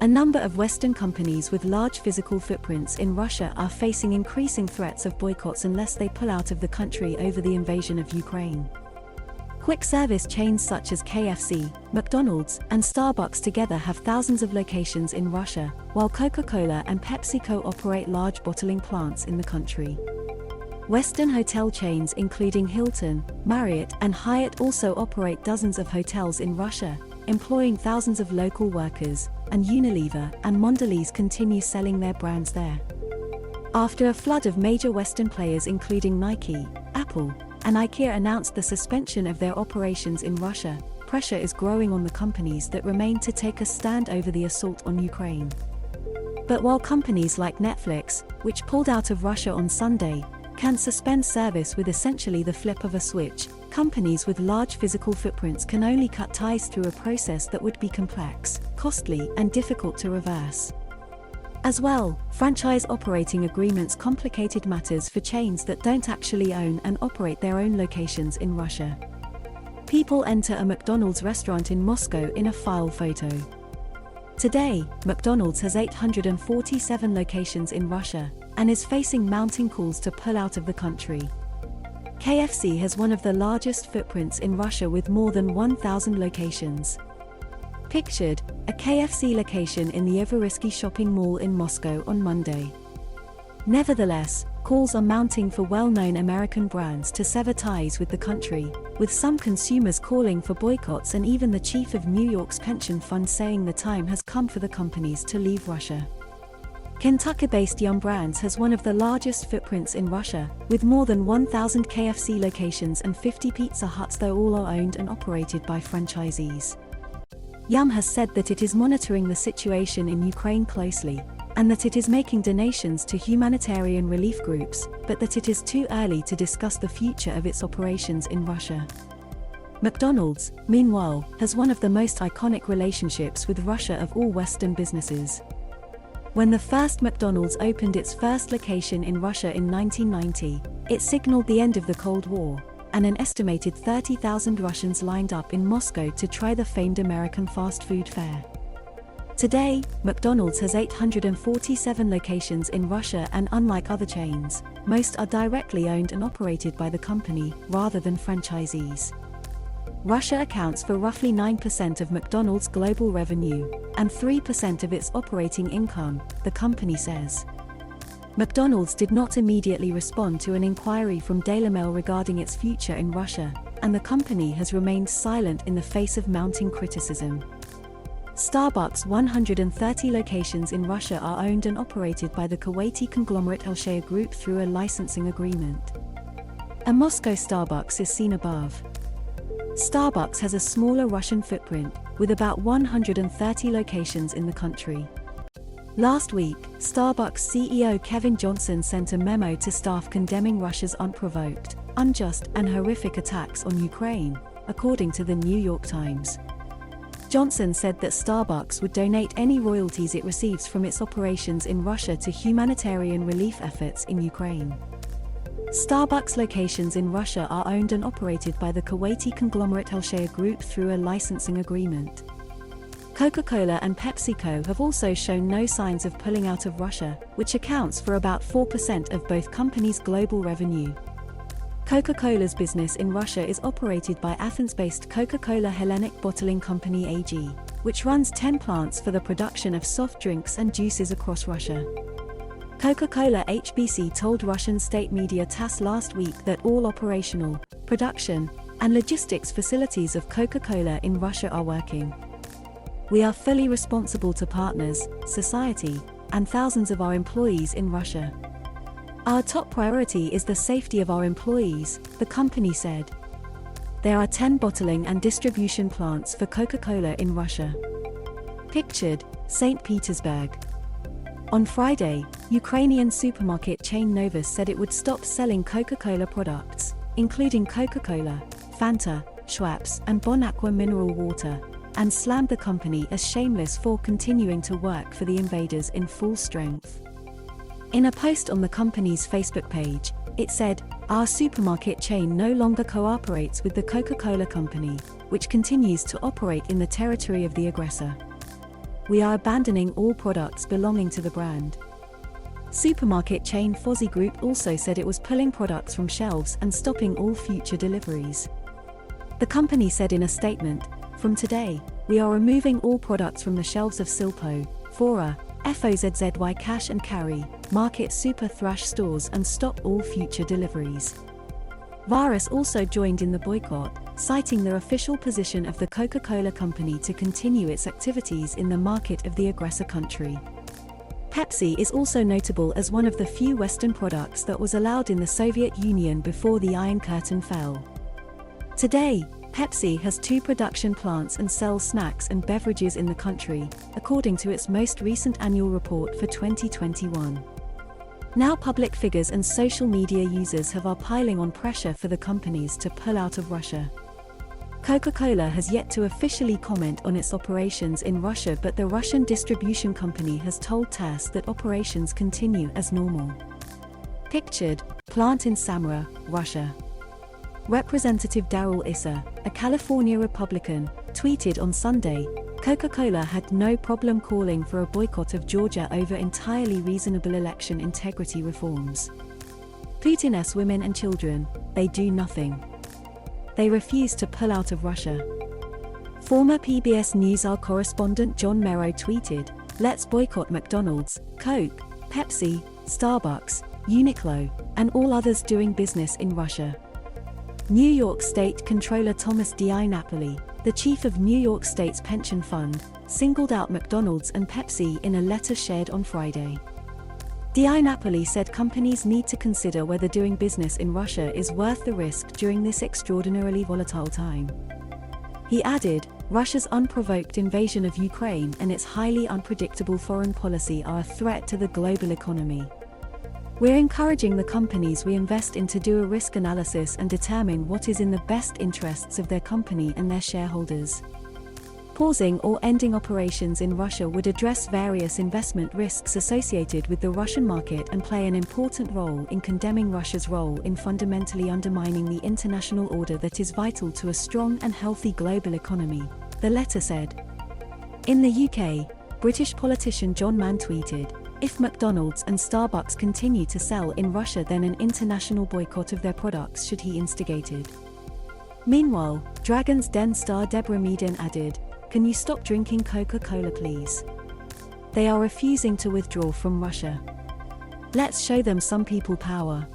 A number of Western companies with large physical footprints in Russia are facing increasing threats of boycotts unless they pull out of the country over the invasion of Ukraine. Quick service chains such as KFC, McDonald's, and Starbucks together have thousands of locations in Russia, while Coca-Cola and PepsiCo operate large bottling plants in the country. Western hotel chains including Hilton, Marriott, and Hyatt also operate dozens of hotels in Russia, employing thousands of local workers, and Unilever and Mondelez continue selling their brands there. After a flood of major Western players including Nike, Apple, and Ikea announced the suspension of their operations in Russia, pressure is growing on the companies that remain to take a stand over the assault on Ukraine. But while companies like Netflix, which pulled out of Russia on Sunday, can suspend service with essentially the flip of a switch, companies with large physical footprints can only cut ties through a process that would be complex, costly, and difficult to reverse. As well, franchise operating agreements complicated matters for chains that don't actually own and operate their own locations in Russia. People enter a McDonald's restaurant in Moscow in a file photo. Today, McDonald's has 847 locations in Russia, and is facing mounting calls to pull out of the country. KFC has one of the largest footprints in Russia with more than 1,000 locations. Pictured, a KFC location in the Everysky shopping mall in Moscow on Monday. Nevertheless, calls are mounting for well-known American brands to sever ties with the country, with some consumers calling for boycotts and even the chief of New York's pension fund saying the time has come for the companies to leave Russia. Kentucky-based Yum Brands has one of the largest footprints in Russia, with more than 1,000 KFC locations and 50 Pizza Huts, though all are owned and operated by franchisees. Yum has said that it is monitoring the situation in Ukraine closely, and that it is making donations to humanitarian relief groups, but that it is too early to discuss the future of its operations in Russia. McDonald's, meanwhile, has one of the most iconic relationships with Russia of all Western businesses. When the first McDonald's opened its first location in Russia in 1990, it signaled the end of the Cold War, and an estimated 30,000 Russians lined up in Moscow to try the famed American fast food fare. Today, McDonald's has 847 locations in Russia, and unlike other chains, most are directly owned and operated by the company, rather than franchisees. Russia accounts for roughly 9% of McDonald's global revenue, and 3% of its operating income, the company says. McDonald's did not immediately respond to an inquiry from Daily Mail regarding its future in Russia, and the company has remained silent in the face of mounting criticism. Starbucks' 130 locations in Russia are owned and operated by the Kuwaiti conglomerate Al-Shaya Group through a licensing agreement. A Moscow Starbucks is seen above. Starbucks has a smaller Russian footprint, with about 130 locations in the country. Last week, Starbucks CEO Kevin Johnson sent a memo to staff condemning Russia's unprovoked, unjust, and horrific attacks on Ukraine, according to the New York Times. Johnson said that Starbucks would donate any royalties it receives from its operations in Russia to humanitarian relief efforts in Ukraine. Starbucks locations in Russia are owned and operated by the Kuwaiti conglomerate Al-Shaya Group through a licensing agreement. Coca-Cola and PepsiCo have also shown no signs of pulling out of Russia, which accounts for about 4% of both companies' global revenue. Coca-Cola's business in Russia is operated by Athens-based Coca-Cola Hellenic Bottling Company AG, which runs 10 plants for the production of soft drinks and juices across Russia. Coca-Cola HBC told Russian state media TASS last week that all operational, production, and logistics facilities of Coca-Cola in Russia are working. We are fully responsible to partners, society, and thousands of our employees in Russia. Our top priority is the safety of our employees, the company said. There are 10 bottling and distribution plants for Coca-Cola in Russia. Pictured, St. Petersburg. On Friday, Ukrainian supermarket chain Novus said it would stop selling Coca-Cola products, including Coca-Cola, Fanta, Schweppes, and Bon Aqua mineral water, and slammed the company as shameless for continuing to work for the invaders in full strength. In a post on the company's Facebook page, it said, "Our supermarket chain no longer cooperates with the Coca-Cola company, which continues to operate in the territory of the aggressor." we are abandoning all products belonging to the brand. Supermarket chain Fozzie Group also said it was pulling products from shelves and stopping all future deliveries. The company said in a statement, "From today, we are removing all products from the shelves of Silpo, Fora, FOZZY Cash and Carry, Market Super Thrash stores and stop all future deliveries." Varus also joined in the boycott, citing the official position of the Coca-Cola company to continue its activities in the market of the aggressor country. Pepsi is also notable as one of the few Western products that was allowed in the Soviet Union before the Iron Curtain fell. Today, Pepsi has 2 production plants and sells snacks and beverages in the country, according to its most recent annual report for 2021. Now public figures and social media users are piling on pressure for the companies to pull out of Russia. Coca-Cola has yet to officially comment on its operations in Russia, but the Russian distribution company has told TASS that operations continue as normal. Pictured, plant in Samara, Russia. Representative Darrell Issa, a California Republican, tweeted on Sunday, Coca-Cola had no problem calling for a boycott of Georgia over entirely reasonable election integrity reforms. Putin's women and children, they do nothing. They refuse to pull out of Russia. Former PBS NewsHour correspondent John Merrow tweeted, "Let's boycott McDonald's, Coke, Pepsi, Starbucks, Uniqlo, and all others doing business in Russia." New York State Comptroller Thomas DiNapoli, the chief of New York State's pension fund, singled out McDonald's and Pepsi in a letter shared on Friday. DiNapoli said companies need to consider whether doing business in Russia is worth the risk during this extraordinarily volatile time. He added, Russia's unprovoked invasion of Ukraine and its highly unpredictable foreign policy are a threat to the global economy. We're encouraging the companies we invest in to do a risk analysis and determine what is in the best interests of their company and their shareholders. Pausing or ending operations in Russia would address various investment risks associated with the Russian market and play an important role in condemning Russia's role in fundamentally undermining the international order that is vital to a strong and healthy global economy, the letter said. In the UK, British politician John Mann tweeted, "If McDonald's and Starbucks continue to sell in Russia, then an international boycott of their products should be instigated." Meanwhile, Dragon's Den star Deborah Meaden added, "Can you stop drinking Coca-Cola please? They are refusing to withdraw from Russia. Let's show them some people power."